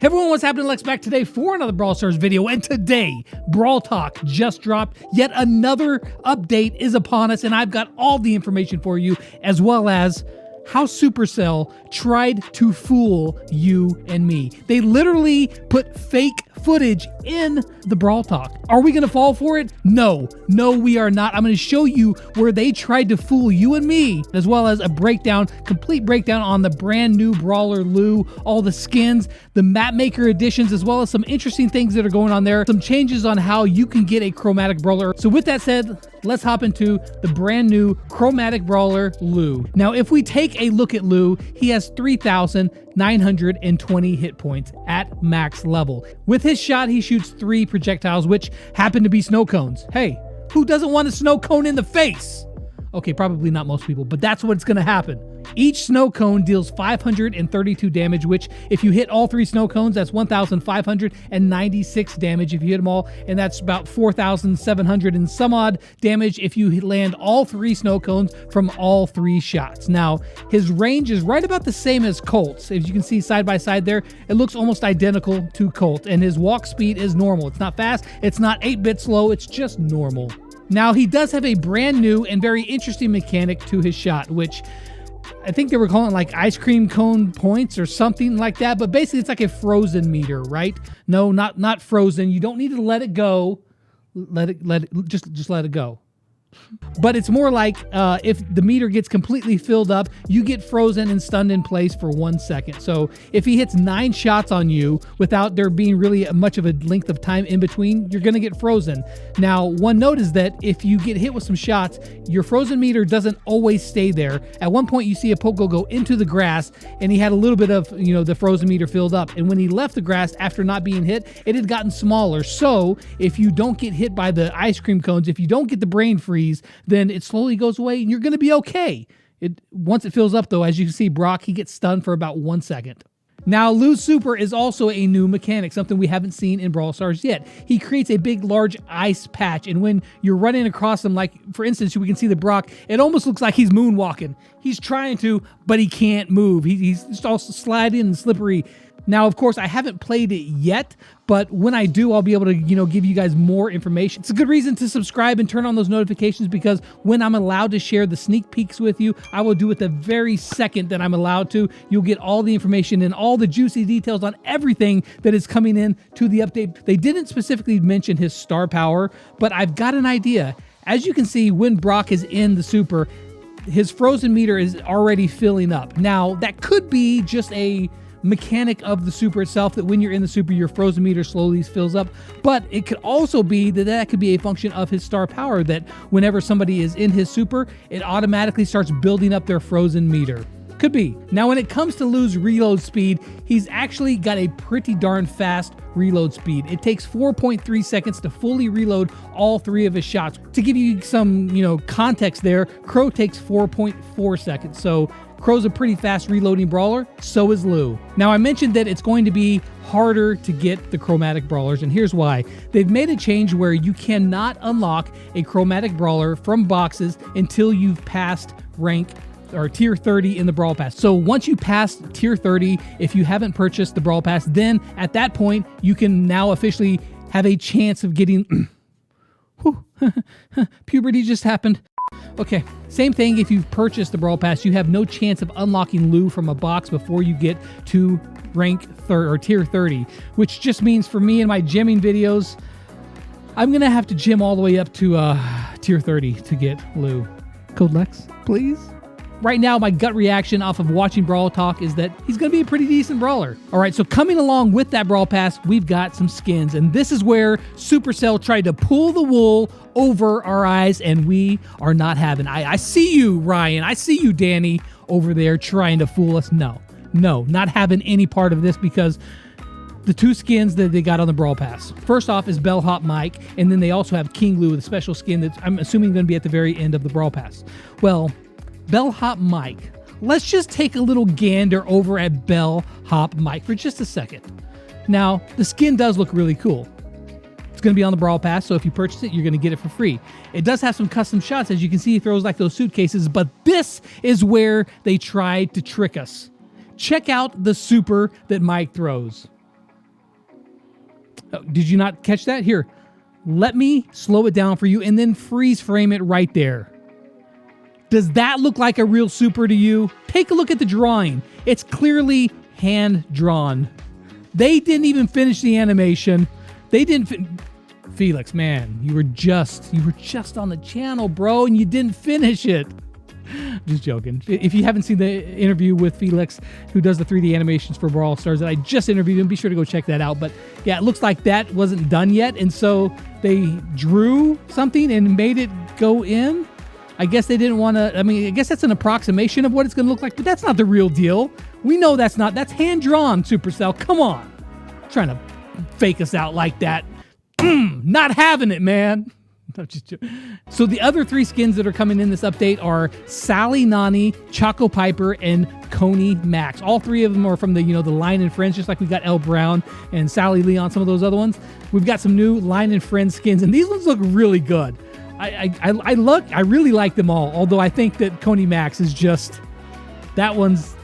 Hey everyone, what's happening? Lex back today for another Brawl Stars video, and today, Brawl Talk just dropped. Yet another update is upon us, and I've got all the information for you, as well as how Supercell tried to fool you and me. They literally put fake footage in the Brawl Talk. Are we gonna fall for it? No, we are not. I'm gonna show you where they tried to fool you and me, as well as a breakdown, complete breakdown on the brand new Brawler Lou, all the skins, the map maker additions, as well as some interesting things that are going on there, some changes on how you can get a chromatic brawler. So with that said, let's hop into the brand new chromatic brawler Lou. Now, if we take a look at Lou, he has 3,920 hit points at max level. With his shot, he shoots 3 projectiles, which happen to be snow cones. Hey, who doesn't want a snow cone in the face? Okay, probably not most people, but that's what's gonna happen. Each snow cone deals 532 damage, which if you hit all 3 snow cones, that's 1,596 damage if you hit them all, and that's about 4,700 and some odd damage if you land all 3 snow cones from all 3 shots. Now, his range is right about the same as Colt's. As you can see side by side there, it looks almost identical to Colt, and his walk speed is normal. It's not fast, it's not 8-bit slow, it's just normal. Now, he does have a brand new and very interesting mechanic to his shot, which I think they were calling it like ice cream cone points or something like that, but basically it's like a frozen meter, right? No, not frozen. You don't need to let it go. Just let it go. But it's more like if the meter gets completely filled up, you get frozen and stunned in place for 1 second. So if he hits 9 shots on you without there being really much of a length of time in between, you're going to get frozen. Now, one note is that if you get hit with some shots, your frozen meter doesn't always stay there. At one point, you see a Pogo go into the grass, and he had a little bit of, the frozen meter filled up. And when he left the grass after not being hit, it had gotten smaller. So if you don't get hit by the ice cream cones, if you don't get the brain freeze, then it slowly goes away and you're going to be okay. Once it fills up though, as you can see, Brock, he gets stunned for about 1 second. Now, Lou's super is also a new mechanic, something we haven't seen in Brawl Stars yet. He creates a big, large ice patch, and when you're running across him, like, for instance, we can see the Brock, it almost looks like he's moonwalking. He's trying to, but he can't move. He's just all sliding and slippery. Now, of course, I haven't played it yet, but when I do, I'll be able to, give you guys more information. It's a good reason to subscribe and turn on those notifications, because when I'm allowed to share the sneak peeks with you, I will do it the very second that I'm allowed to. You'll get all the information and all the juicy details on everything that is coming in to the update. They didn't specifically mention his star power, but I've got an idea. As you can see, when Brock is in the super, his frozen meter is already filling up. Now, that could be just a mechanic of the super itself, that when you're in the super, your frozen meter slowly fills up, but it could also be that could be a function of his star power, that whenever somebody is in his super, it automatically starts building up their frozen meter. Could be. Now, when it comes to Lou's reload speed, he's actually got a pretty darn fast reload speed. It takes 4.3 seconds to fully reload all 3 of his shots. To give you some, context there, Crow takes 4.4 seconds. So Crow's a pretty fast reloading brawler, so is Lou. Now, I mentioned that it's going to be harder to get the chromatic brawlers, and here's why. They've made a change where you cannot unlock a chromatic brawler from boxes until you've passed rank or tier 30 in the Brawl Pass. So once you pass tier 30, if you haven't purchased the Brawl Pass, then at that point, you can now officially have a chance of getting... Puberty just happened. Okay, same thing if you've purchased the Brawl Pass, you have no chance of unlocking Lou from a box before you get to rank tier 30, which just means for me and my gymming videos, I'm gonna have to gym all the way up to tier 30 to get Lou. Code Lex, please. Right now, my gut reaction off of watching Brawl Talk is that he's going to be a pretty decent brawler. All right, so coming along with that Brawl Pass, we've got some skins, and this is where Supercell tried to pull the wool over our eyes, and we are not having. I see you, Ryan. I see you, Danny, over there trying to fool us. No, not having any part of this, because the 2 skins that they got on the Brawl Pass. First off is Bellhop Mike, and then they also have King Lou, the special skin that I'm assuming going to be at the very end of the Brawl Pass. Well, Bellhop Mike. Let's just take a little gander over at Bellhop Mike for just a second. Now, the skin does look really cool. It's going to be on the Brawl Pass, so if you purchase it, you're going to get it for free. It does have some custom shots. As you can see, he throws like those suitcases, but this is where they tried to trick us. Check out the super that Mike throws. Oh, did you not catch that? Here, let me slow it down for you and then freeze frame it right there. Does that look like a real super to you? Take a look at the drawing. It's clearly hand drawn. They didn't even finish the animation. They didn't. Felix, man, you were just on the channel, bro, and you didn't finish it. Just joking. If you haven't seen the interview with Felix, who does the 3D animations for Brawl Stars that I just interviewed him, be sure to go check that out. But yeah, it looks like that wasn't done yet, and so they drew something and made it go in. I guess they didn't want to. I mean, I guess that's an approximation of what it's going to look like, but that's not the real deal. We know that's hand drawn, Supercell. Come on, trying to fake us out like that. Not having it, man. So the other 3 skins that are coming in this update are Sally Nani, Choco Piper, and Coney Max. All 3 of them are from the the Line and Friends, just like we got El Brown and Sally Leon, some of those other ones. We've got some new Line and Friends skins, and these ones look really good. I really like them all. Although I think that Coney Max is just that one's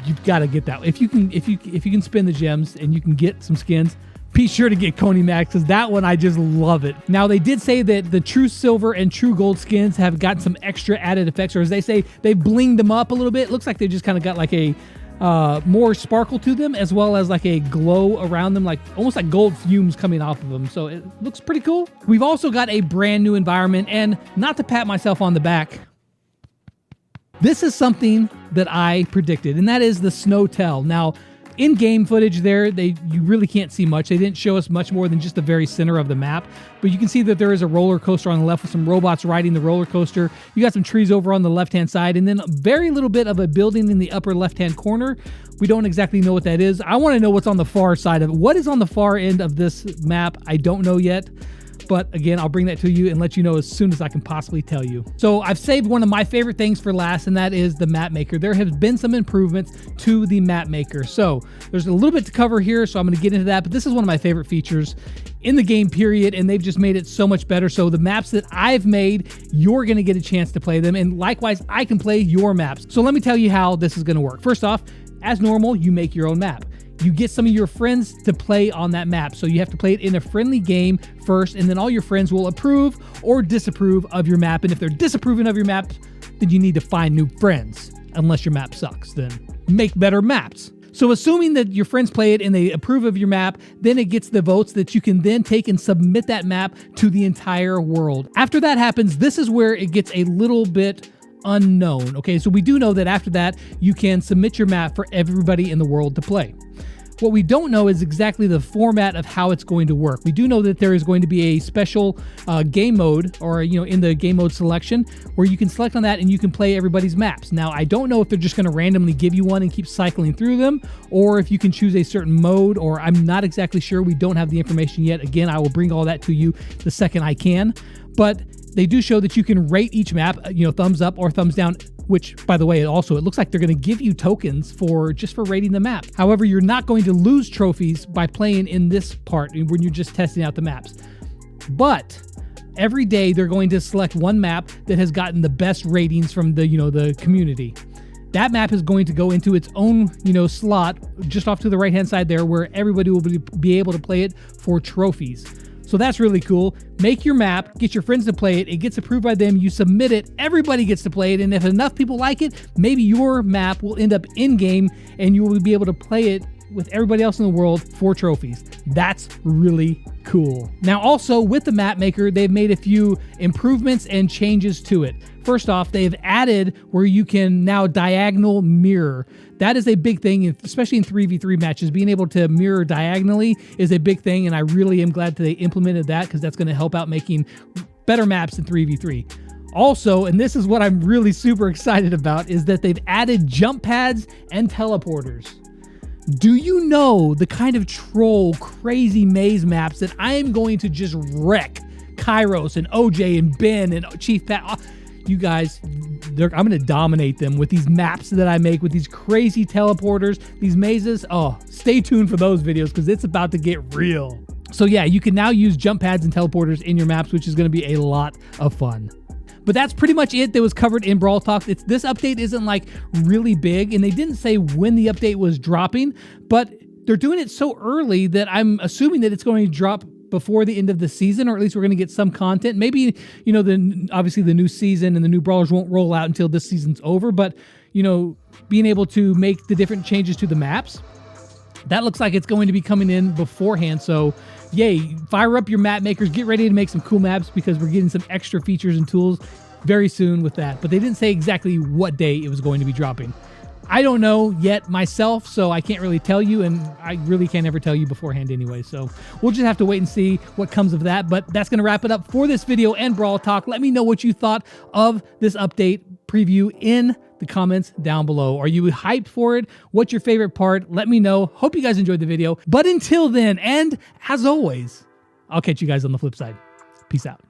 you've got to get that. If you can spin the gems and you can get some skins, be sure to get Coney Max, because that one, I just love it. Now, they did say that the True Silver and True Gold skins have got some extra added effects, or as they say, they blinged them up a little bit. It looks like they just kind of got like a more sparkle to them, as well as like a glow around them, like almost like gold fumes coming off of them. So it looks pretty cool. We've also got a brand new environment, and not to pat myself on the back, this is something that I predicted, and that is the Snowtel. Now, in-game footage there, you really can't see much. They didn't show us much more than just the very center of the map, but you can see that there is a roller coaster on the left with some robots riding the roller coaster. You got some trees over on the left-hand side, and then a very little bit of a building in the upper left-hand corner. We don't exactly know what that is. I want to know what's on the far side of it. What is on the far end of this map? I don't know yet. But again, I'll bring that to you and let you know as soon as I can possibly tell you. So I've saved one of my favorite things for last, and that is the map maker. There have been some improvements to the map maker. So there's a little bit to cover here, so I'm going to get into that. But this is one of my favorite features in the game, period, and they've just made it so much better. So the maps that I've made, you're going to get a chance to play them, and likewise, I can play your maps. So let me tell you how this is going to work. First off, as normal, you make your own map. You get some of your friends to play on that map. So you have to play it in a friendly game first, and then all your friends will approve or disapprove of your map. And if they're disapproving of your map, then you need to find new friends. Unless your map sucks, then make better maps. So assuming that your friends play it and they approve of your map, then it gets the votes that you can then take and submit that map to the entire world. After that happens, this is where it gets a little bit unknown. Okay, so we do know that after that, you can submit your map for everybody in the world to play. What we don't know is exactly the format of how it's going to work. We do know that there is going to be a special game mode, or in the game mode selection, where you can select on that and you can play everybody's maps. Now, I don't know if they're just going to randomly give you one and keep cycling through them, or if you can choose a certain mode, or I'm not exactly sure. We don't have the information yet. Again, I will bring all that to you the second I can. But they do show that you can rate each map, thumbs up or thumbs down, which, by the way, it looks like they're going to give you tokens just for rating the map. However, you're not going to lose trophies by playing in this part when you're just testing out the maps. But every day they're going to select one map that has gotten the best ratings from the community. That map is going to go into its own, slot just off to the right-hand side there, where everybody will be able to play it for trophies. So that's really cool. Make your map, get your friends to play it. It gets approved by them. You submit it. Everybody gets to play it. And if enough people like it, maybe your map will end up in-game and you will be able to play it with everybody else in the world for trophies. That's really cool. Now, also with the map maker, they've made a few improvements and changes to it. First off, they've added where you can now diagonal mirror. That is a big thing, especially in 3v3 matches. Being able to mirror diagonally is a big thing, and I really am glad that they implemented that, because that's going to help out making better maps in 3v3. Also, and this is what I'm really super excited about, is that they've added jump pads and teleporters. Do you know the kind of troll crazy maze maps that I am going to just wreck Kairos and OJ and Ben and Chief Pat? You guys, I'm going to dominate them with these maps that I make, with these crazy teleporters, these mazes. Oh, stay tuned for those videos, because it's about to get real. So yeah, you can now use jump pads and teleporters in your maps, which is going to be a lot of fun. But that's pretty much it that was covered in Brawl Talk. This update isn't like really big, and they didn't say when the update was dropping, but they're doing it so early that I'm assuming that it's going to drop before the end of the season, or at least we're going to get some content. Maybe, you know, obviously the new season and the new brawlers won't roll out until this season's over, but, you know, being able to make the different changes to the maps, that looks like it's going to be coming in beforehand. So yay, fire up your map makers, get ready to make some cool maps, because we're getting some extra features and tools very soon with that. But they didn't say exactly what day it was going to be dropping. I don't know yet myself, so I can't really tell you, and I really can't ever tell you beforehand anyway. So we'll just have to wait and see what comes of that. But that's going to wrap it up for this video and Brawl Talk. Let me know what you thought of this update preview in the comments down below. Are you hyped for it? What's your favorite part? Let me know. Hope you guys enjoyed the video. But until then, and as always, I'll catch you guys on the flip side. Peace out.